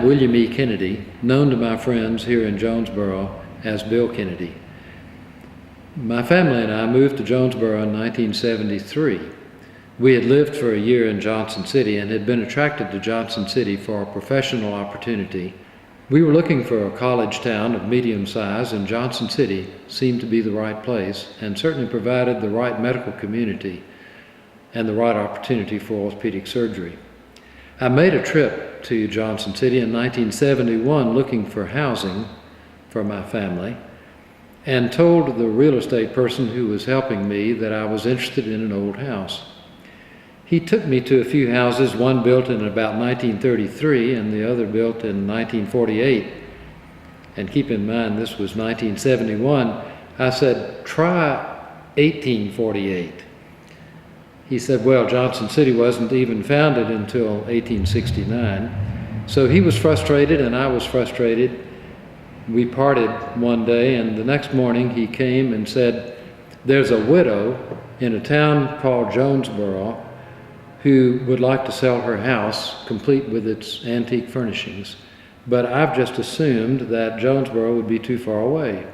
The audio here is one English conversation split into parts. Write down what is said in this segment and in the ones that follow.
William E. Kennedy, known to my friends here in Jonesboro as Bill Kennedy. My family and I moved to Jonesboro in 1973. We had lived for a year in Johnson City and had been attracted to Johnson City for a professional opportunity. We were looking for a college town of medium size, and Johnson City seemed to be the right place and certainly provided the right medical community and the right opportunity for orthopedic surgery. I made a trip to Johnson City in 1971 looking for housing for my family and told the real estate person who was helping me that I was interested in an old house. He took me to a few houses, one built in about 1933 and the other built in 1948. And keep in mind, this was 1971. I said, try 1848. He said, well, Johnson City wasn't even founded until 1869. So he was frustrated and I was frustrated. We parted one day, and the next morning he came and said, there's a widow in a town called Jonesboro who would like to sell her house complete with its antique furnishings, but I've just assumed that Jonesboro would be too far away.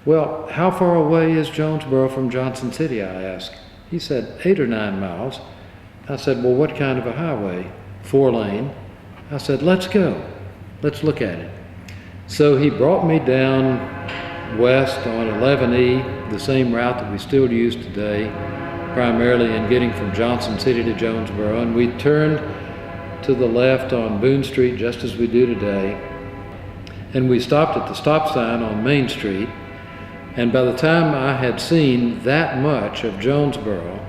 Well, how far away is Jonesboro from Johnson City, I asked. He said 8 or 9 miles. I said, well, what kind of a highway? 4-lane. I said, let's go. Let's look at it. So he brought me down west on 11E, the same route that we still use today, primarily in getting from Johnson City to Jonesboro, and we turned to the left on Boone Street just as we do today, and we stopped at the stop sign on Main Street, and by the time I had seen that much of Jonesboro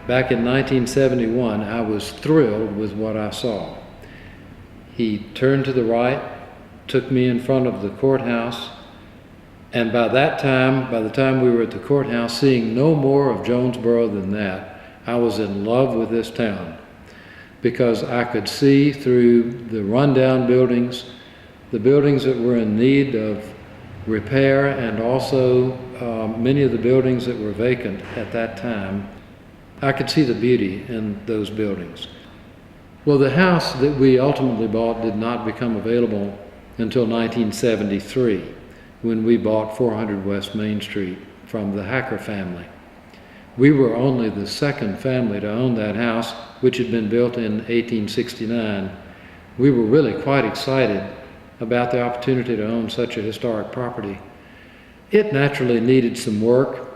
back in 1971, I was thrilled with what I saw. He turned to the right, took me in front of the courthouse, and by the time we were at the courthouse, seeing no more of Jonesboro than that, I was in love with this town because I could see through the rundown buildings, the buildings that were in need of repair, and also many of the buildings that were vacant at that time. I could see the beauty in those buildings. Well, the house that we ultimately bought did not become available until 1973. When we bought 400 West Main Street from the Hacker family. We were only the second family to own that house, which had been built in 1869. We were really quite excited about the opportunity to own such a historic property. It naturally needed some work.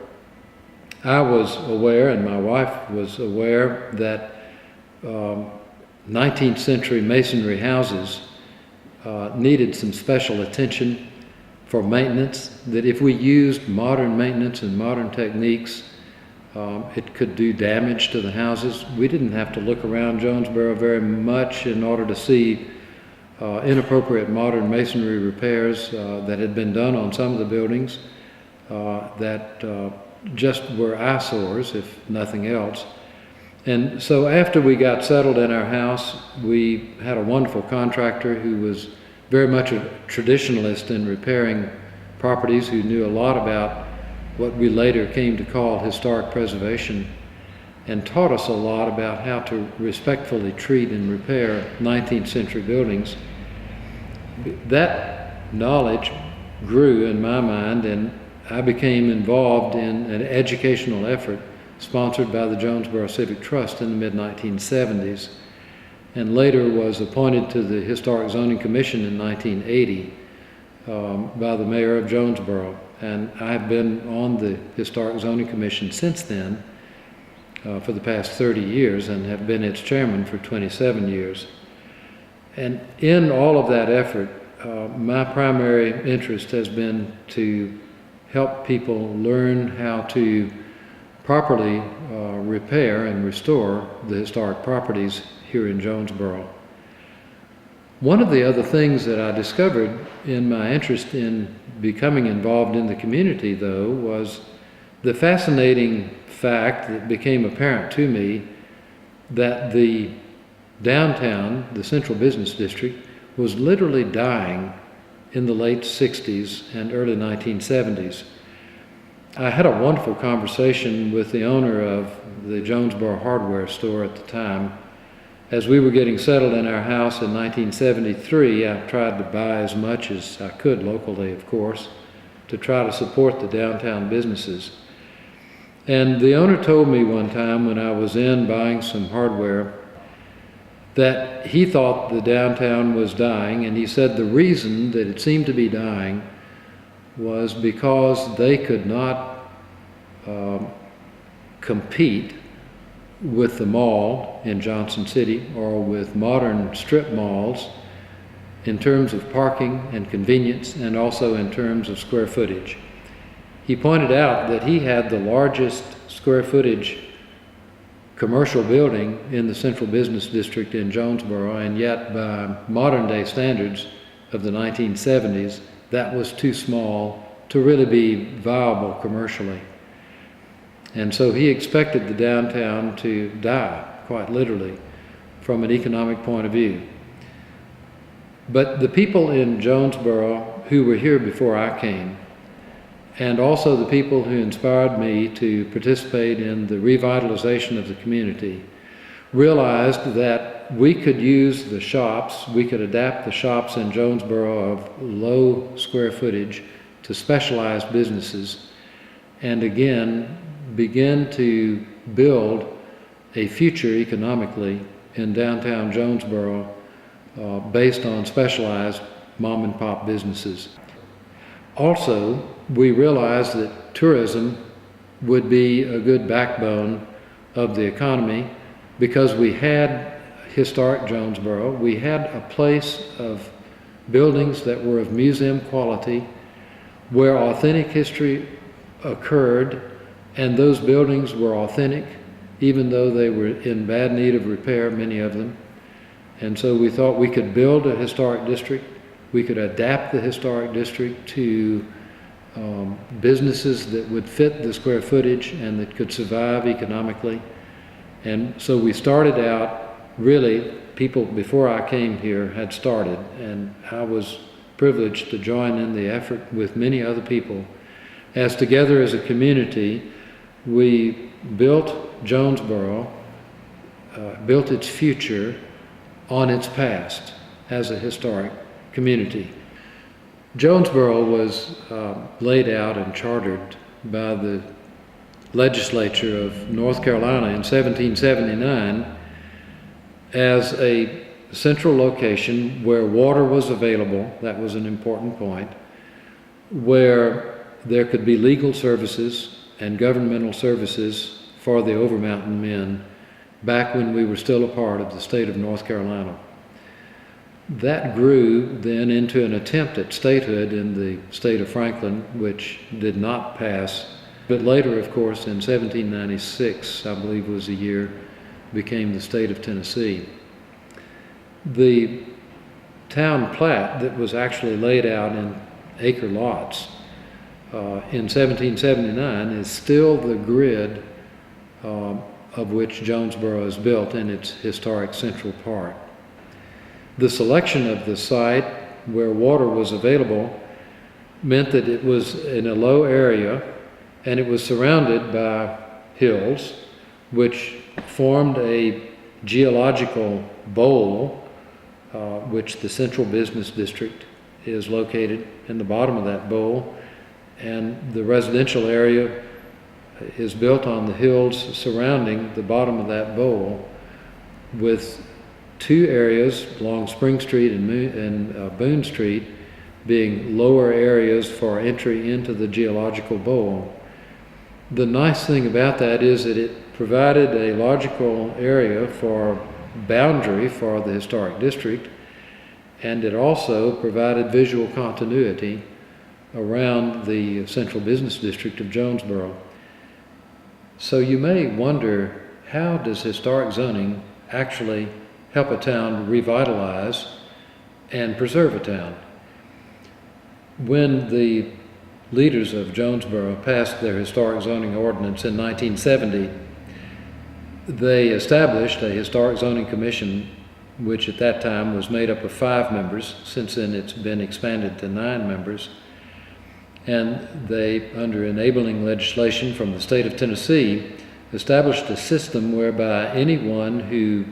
I was aware, and my wife was aware, that 19th century masonry houses needed some special attention for maintenance, that if we used modern maintenance and modern techniques, it could do damage to the houses. We didn't have to look around Jonesboro very much in order to see inappropriate modern masonry repairs that had been done on some of the buildings that just were eyesores, if nothing else. And so after we got settled in our house, we had a wonderful contractor who was very much a traditionalist in repairing properties, who knew a lot about what we later came to call historic preservation, and taught us a lot about how to respectfully treat and repair 19th century buildings. That knowledge grew in my mind, and I became involved in an educational effort sponsored by the Jonesboro Civic Trust in the mid-1970s. And later was appointed to the Historic Zoning Commission in 1980 by the mayor of Jonesboro. And I've been on the Historic Zoning Commission since then for the past 30 years and have been its chairman for 27 years. And in all of that effort, my primary interest has been to help people learn how to properly repair and restore the historic properties here in Jonesboro. One of the other things that I discovered in my interest in becoming involved in the community, though, was the fascinating fact that became apparent to me that the downtown, the central business district, was literally dying in the late 60s and early 1970s. I had a wonderful conversation with the owner of the Jonesboro hardware store at the time, As we were getting settled in our house in 1973, I tried to buy as much as I could locally, of course, to try to support the downtown businesses. And the owner told me one time when I was in buying some hardware that he thought the downtown was dying, and he said the reason that it seemed to be dying was because they could not compete with the mall in Johnson City or with modern strip malls in terms of parking and convenience, and also in terms of square footage. He pointed out that he had the largest square footage commercial building in the central business district in Jonesboro, and yet by modern day standards of the 1970s, that was too small to really be viable commercially. And so he expected the downtown to die, quite literally, from an economic point of view. But the people in Jonesboro who were here before I came, and also the people who inspired me to participate in the revitalization of the community, realized that we could use the shops, we could adapt the shops in Jonesboro of low square footage to specialized businesses, and again begin to build a future economically in downtown Jonesboro based on specialized mom and pop businesses. Also, we realized that tourism would be a good backbone of the economy because we had historic Jonesboro. We had a place of buildings that were of museum quality where authentic history occurred, and those buildings were authentic even though they were in bad need of repair, many of them. And so we thought we could build a historic district, we could adapt the historic district to businesses that would fit the square footage and that could survive economically. And so we started out, really, people before I came here had started, and I was privileged to join in the effort with many other people. As together as a community, we built Jonesboro, built its future on its past as a historic community. Jonesboro was laid out and chartered by the legislature of North Carolina in 1779 as a central location where water was available. That was an important point, where there could be legal services and governmental services for the Overmountain men back when we were still a part of the state of North Carolina. That grew then into an attempt at statehood in the state of Franklin, which did not pass. But later, of course, in 1796, I believe was the year, became the state of Tennessee. The town plat that was actually laid out in acre lots in 1779 is still the grid of which Jonesboro is built in its historic central part. The selection of the site where water was available meant that it was in a low area and it was surrounded by hills which formed a geological bowl, which the central business district is located in the bottom of that bowl, and the residential area is built on the hills surrounding the bottom of that bowl, with two areas along Spring Street and Boone Street being lower areas for entry into the geological bowl. The nice thing about that is that it provided a logical area for boundary for the historic district, and it also provided visual continuity around the central business district of Jonesboro. So you may wonder, how does historic zoning actually help a town revitalize and preserve a town? When the leaders of Jonesboro passed their historic zoning ordinance in 1970, they established a historic zoning commission, which at that time was made up of 5 members. Since then it's been expanded to 9 members. And they, under enabling legislation from the state of Tennessee, established a system whereby anyone who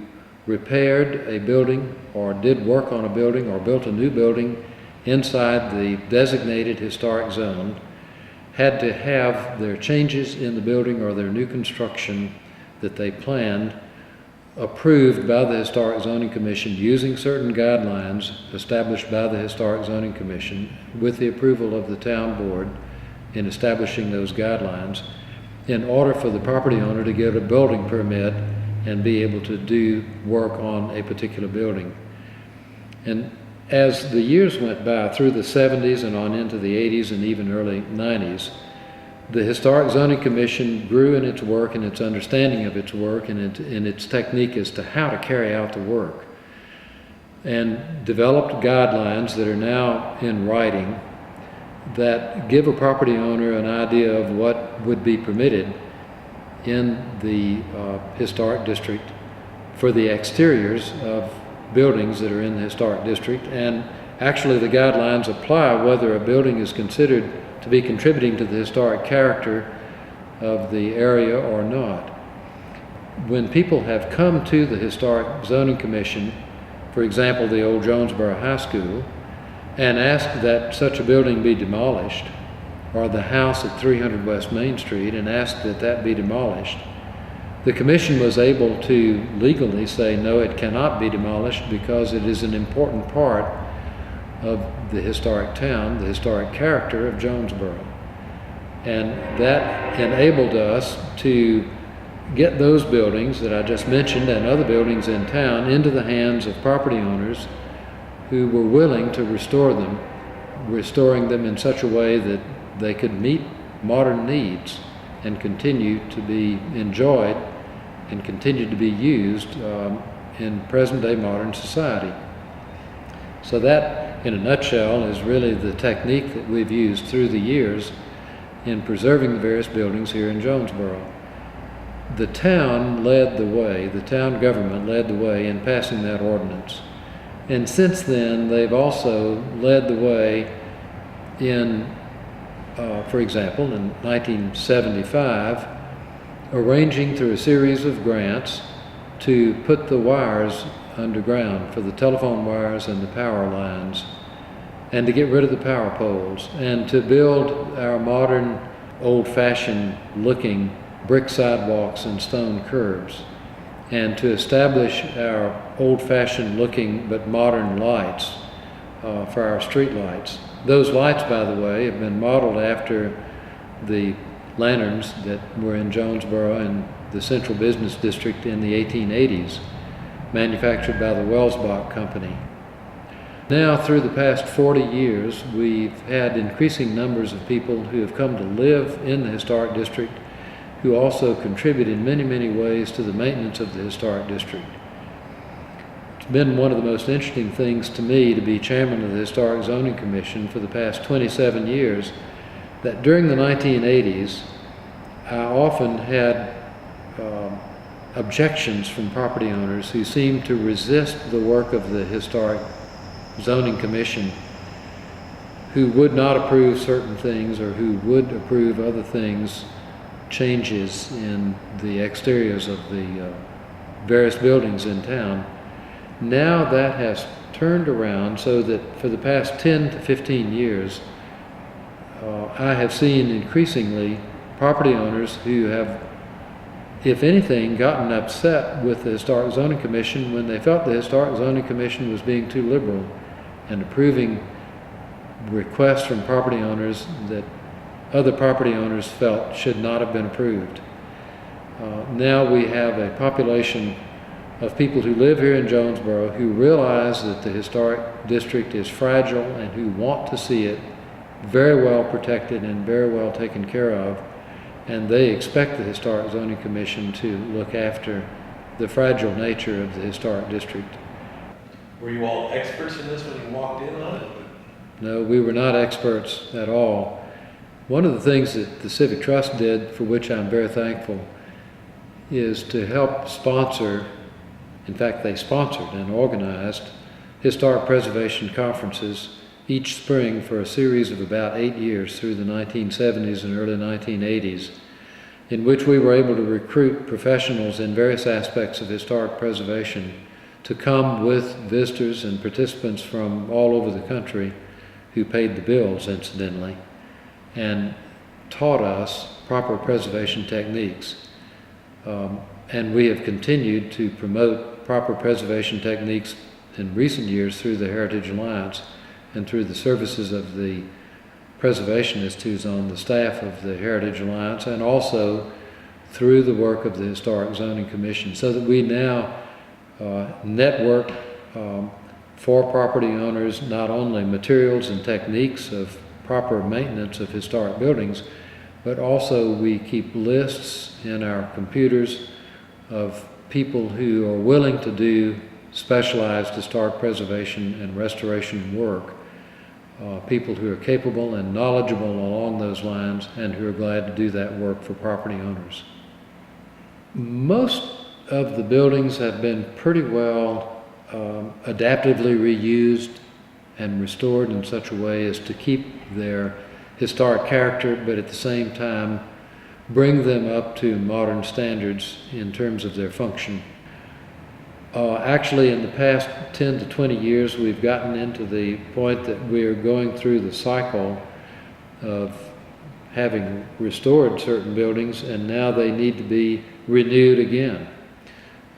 repaired a building or did work on a building or built a new building inside the designated historic zone had to have their changes in the building or their new construction that they planned approved by the Historic Zoning Commission using certain guidelines established by the Historic Zoning Commission with the approval of the town board in establishing those guidelines in order for the property owner to get a building permit and be able to do work on a particular building. And as the years went by, through the 70s and on into the 80s and even early 90s, the Historic Zoning Commission grew in its work and its understanding of its work and in its technique as to how to carry out the work, and developed guidelines that are now in writing that give a property owner an idea of what would be permitted in the historic district for the exteriors of buildings that are in the historic district. And actually the guidelines apply whether a building is considered to be contributing to the historic character of the area or not. When people have come to the Historic Zoning Commission, for example, the old Jonesboro High School, and asked that such a building be demolished, or the house at 300 West Main Street, and asked that that be demolished, the commission was able to legally say, no, it cannot be demolished because it is an important part of the historic town, the historic character of Jonesboro. And that enabled us to get those buildings that I just mentioned and other buildings in town into the hands of property owners who were willing to restore them, restoring them in such a way that they could meet modern needs and continue to be enjoyed and continue to be used in present-day modern society. So that, in a nutshell, is really the technique that we've used through the years in preserving the various buildings here in Jonesboro. The town led the way, the town government led the way in passing that ordinance. And since then, they've also led the way in, for example, in 1975, arranging through a series of grants to put the wires underground for the telephone wires and the power lines, and to get rid of the power poles, and to build our modern, old-fashioned looking brick sidewalks and stone curbs, and to establish our old-fashioned looking but modern lights for our street lights. Those lights, by the way, have been modeled after the lanterns that were in Jonesboro and the Central Business District in the 1880s, manufactured by the Welsbach Company. Now, through the past 40 years, we've had increasing numbers of people who have come to live in the historic district, who also contribute in many, many ways to the maintenance of the historic district. It's been one of the most interesting things to me to be chairman of the Historic Zoning Commission for the past 27 years, that during the 1980s, I often had objections from property owners who seemed to resist the work of the Historic Zoning Commission, who would not approve certain things or who would approve other things, changes in the exteriors of the various buildings in town. Now that has turned around so that for the past 10 to 15 years, I have seen increasingly property owners who have, if anything, gotten upset with the Historic Zoning Commission when they felt the Historic Zoning Commission was being too liberal and approving requests from property owners that other property owners felt should not have been approved. Now we have a population of people who live here in Jonesboro who realize that the historic district is fragile and who want to see it very well protected and very well taken care of, and they expect the Historic Zoning Commission to look after the fragile nature of the historic district. Were you all experts in this when you walked in on it? No, we were not experts at all. One of the things that the Civic Trust did, for which I'm very thankful, is to help sponsor, in fact they sponsored and organized, historic preservation conferences each spring for a series of about 8 years through the 1970s and early 1980s, in which we were able to recruit professionals in various aspects of historic preservation to come with visitors and participants from all over the country who paid the bills, incidentally, and taught us proper preservation techniques. And we have continued to promote proper preservation techniques in recent years through the Heritage Alliance and through the services of the preservationist who's on the staff of the Heritage Alliance, and also through the work of the Historic Zoning Commission, so that we now network for property owners not only materials and techniques of proper maintenance of historic buildings, but also we keep lists in our computers of people who are willing to do specialized historic preservation and restoration work, people who are capable and knowledgeable along those lines and who are glad to do that work for property owners. Most of the buildings have been pretty well adaptively reused and restored in such a way as to keep their historic character, but at the same time bring them up to modern standards in terms of their function. Actually, in the past 10 to 20 years, we've gotten into the point that we're going through the cycle of having restored certain buildings, and now they need to be renewed again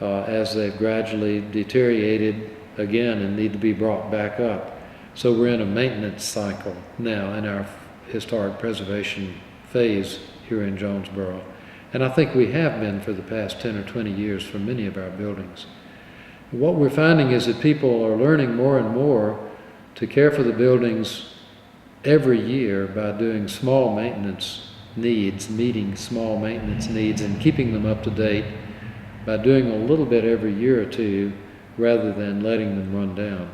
as they've gradually deteriorated again and need to be brought back up. So we're in a maintenance cycle now in our historic preservation phase here in Jonesboro. And I think we have been for the past 10 or 20 years for many of our buildings. What we're finding is that people are learning more and more to care for the buildings every year by doing small maintenance needs, meeting small maintenance needs and keeping them up to date by doing a little bit every year or two rather than letting them run down.